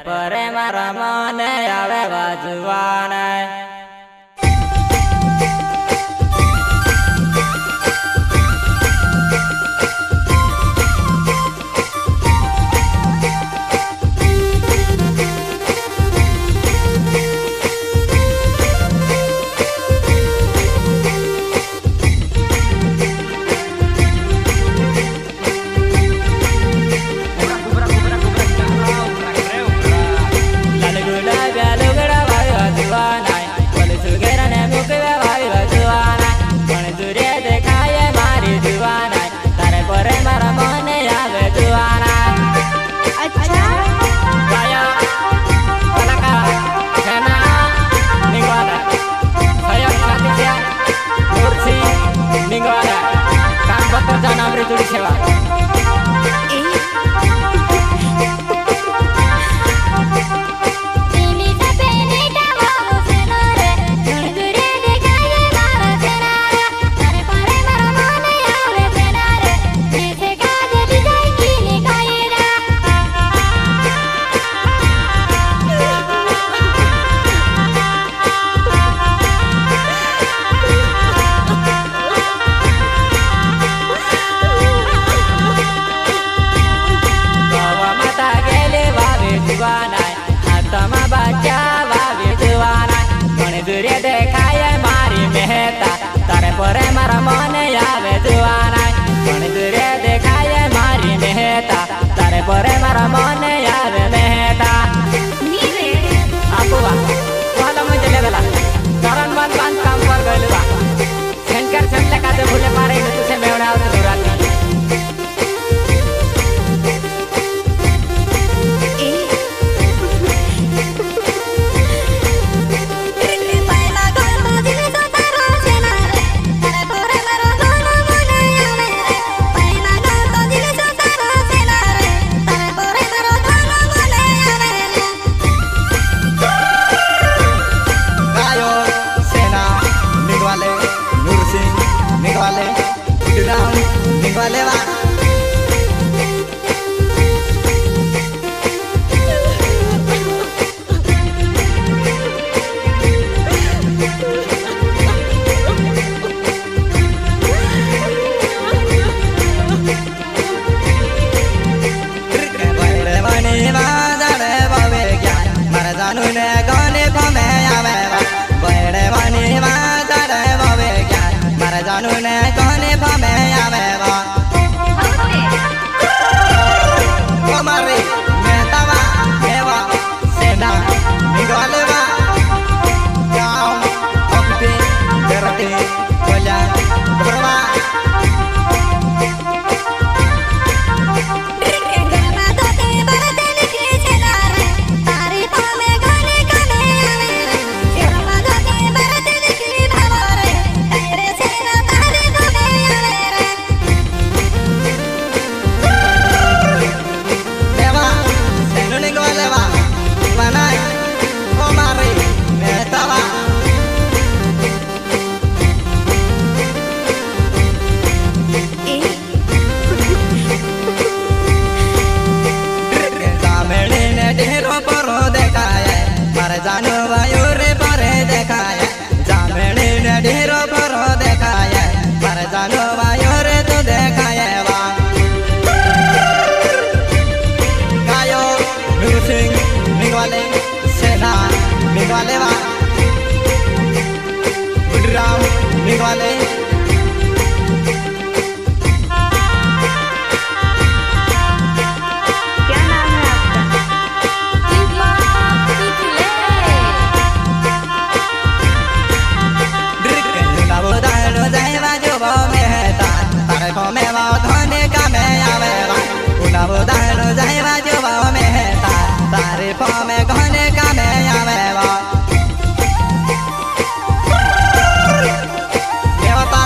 परे मारा मन आवे बाजुआने देवता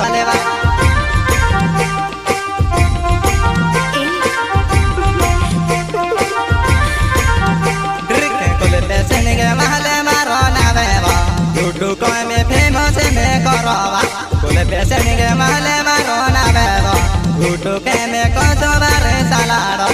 वाले बा के महले मारो नावे बा यूट्यूब को में फेमस में करवा कुल पेशन के महले मारो नावे बा यूट्यूब के में कसो बार सालाड़ो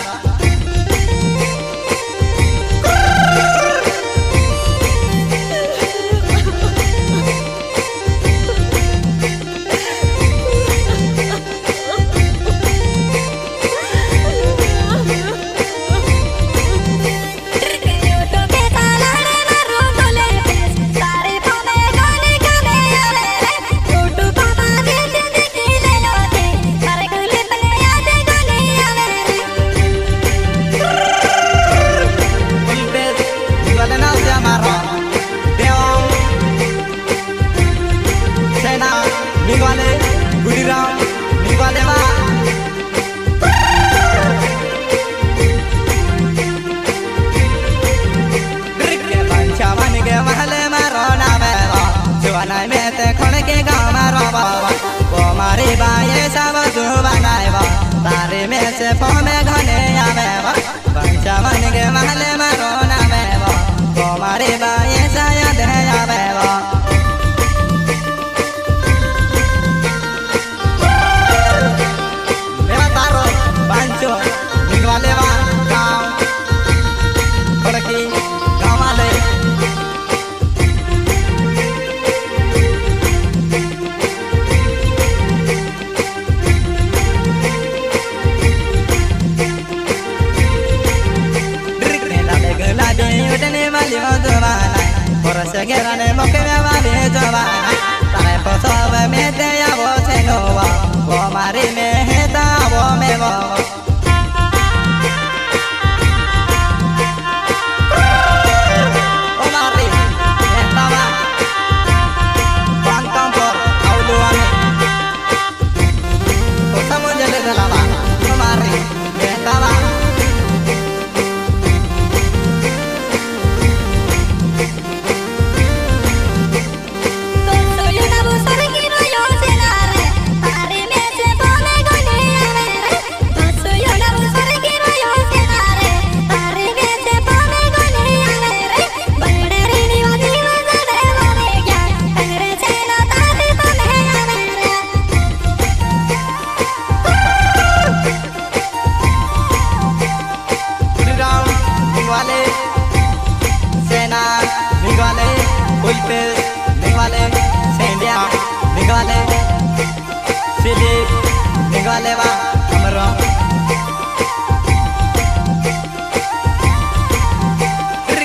तारे में से फोमे घने आवे बा पंचावन के महले मारो नावे बा तुम्हारे बाये शायद है आवे बा मेरा तारो पंचो निकवाले बा गाँव खड़की गाँव वाले se quedan en que me va bien giovana tare posove mete ya voce nova o mari me heta o me vo o mari estaba pantang por auluane o estamos ya de la va o mari estaba निकाले बा हमरो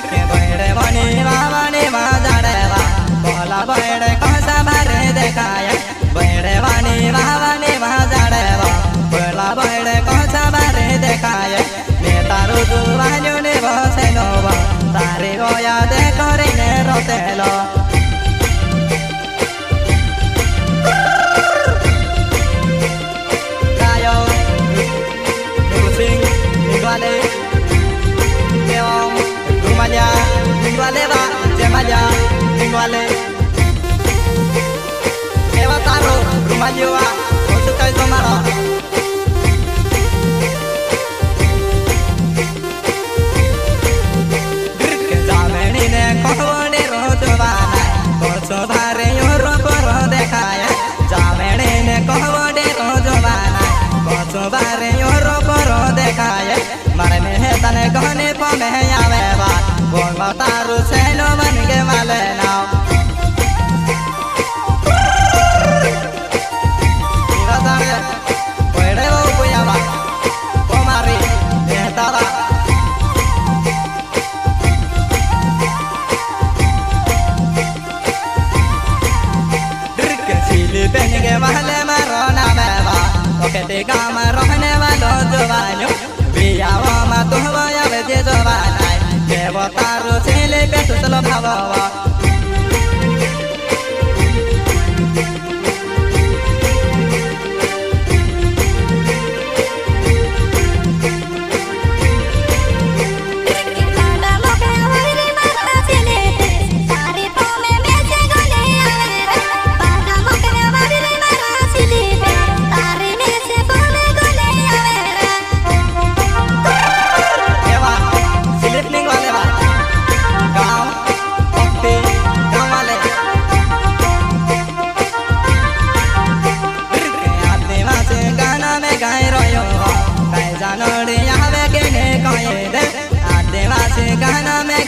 के बैठे बने मा जाड़े बा बोला बैठे कैसा भरे देखाया बैठे बने मा जाड़े बा बोला बैठे कैसा भरे देखाया मैं तारो जुबानियों ने बसे नो बा तारे गोया दे करे ने रोतेलो Vale va, Jemaya, vale. Eva Taro, Rumayua, Osukai Tomaro. Zameni ne kohone rojovana, kosobare yoro poro dekaya. Zameni ne kohone rojovana, kosobare yoro poro dekaya. Marne hetane kohone pome yaveva. Bon mataru se no van ke male now ira tare puede o puyaba o mari estaba dirke sile ben ke male marona beba o que te kama rohne walo jovano biya wa ma to wa ya ve jovana Devotaru sile betu solo bhava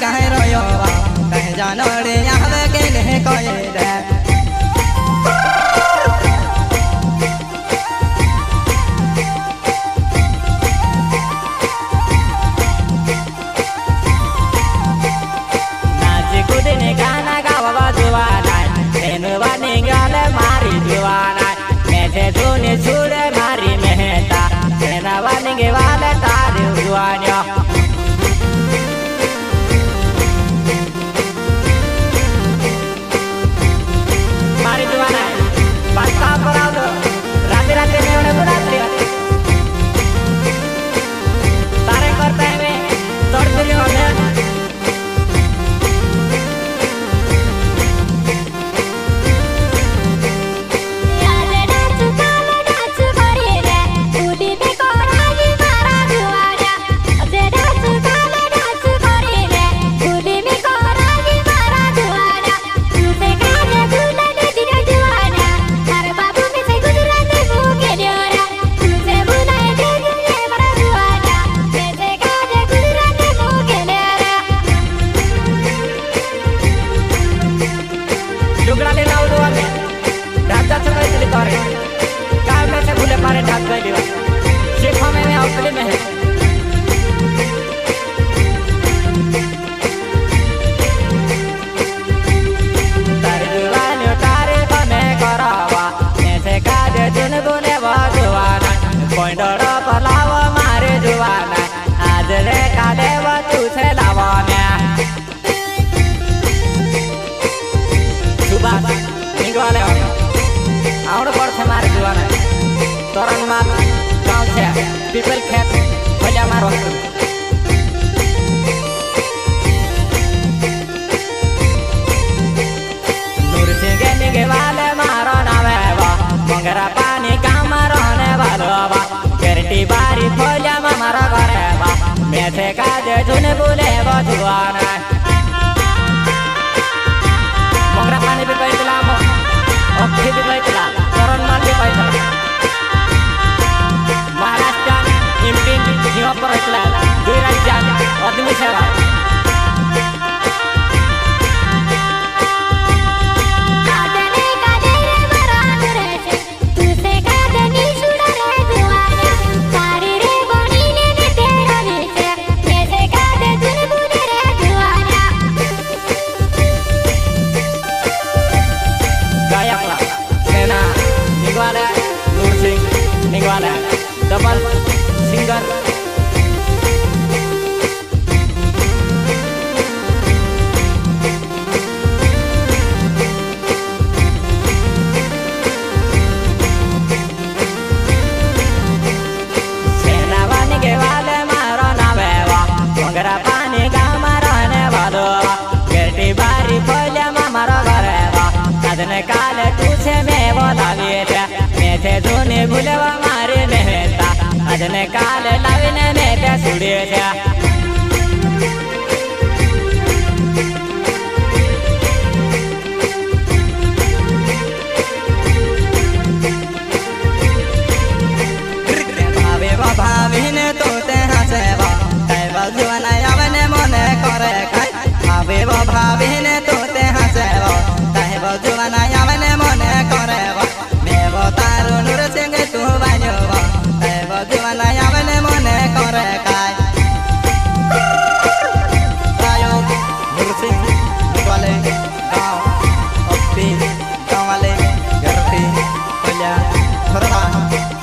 कहीं रोयो कहीं जानो रे आवे के नहीं कोई रे नाच कूद ने गाना गावा जुआना तेनु बनी गल मारी जुआना मेरे धुन छुड़े मारी मेहता तेना बनी वाले तारी जुआनिया मारी जुआना पक्का पराउल रात रात में उन्हें बुलाते तारे करते हैं तोड़ दियो हमें तोरण मार गाँव से पीपल खेत भैया मारो नूर सिंह निगे वाले मारो नावे बा मंगरा पानी काम रहने वालो बा करटी बारी भैया मारो करे बा मेथे काजे झुन बुले बजुआना मंगरा पानी भी पैदला अखी भी पैदला तोरण मार भी पैदला यहाँ पर इतना दुई राज्य आदमी सेवा गायक सेना निगवाला नूर सिंह निगवाला डबल सिंगर काल तुझे में बोलावे मेथे धुने भूलवा मारे मेहता अजने काल लाविने मेथे सुड़े भावे भाविने तो ते हसेवा तय बजुआना आवने मने करे खाय भावे भाविने तो ते हसेवा तय बजुआना आवने मने करे मेवो तारो नूर सिंह तू बाजवा तय बजुआना आवने मने करे खाय आयो नूर सिंह वाले गाँव अपी गाँव वाले गरती भैया थोड़ा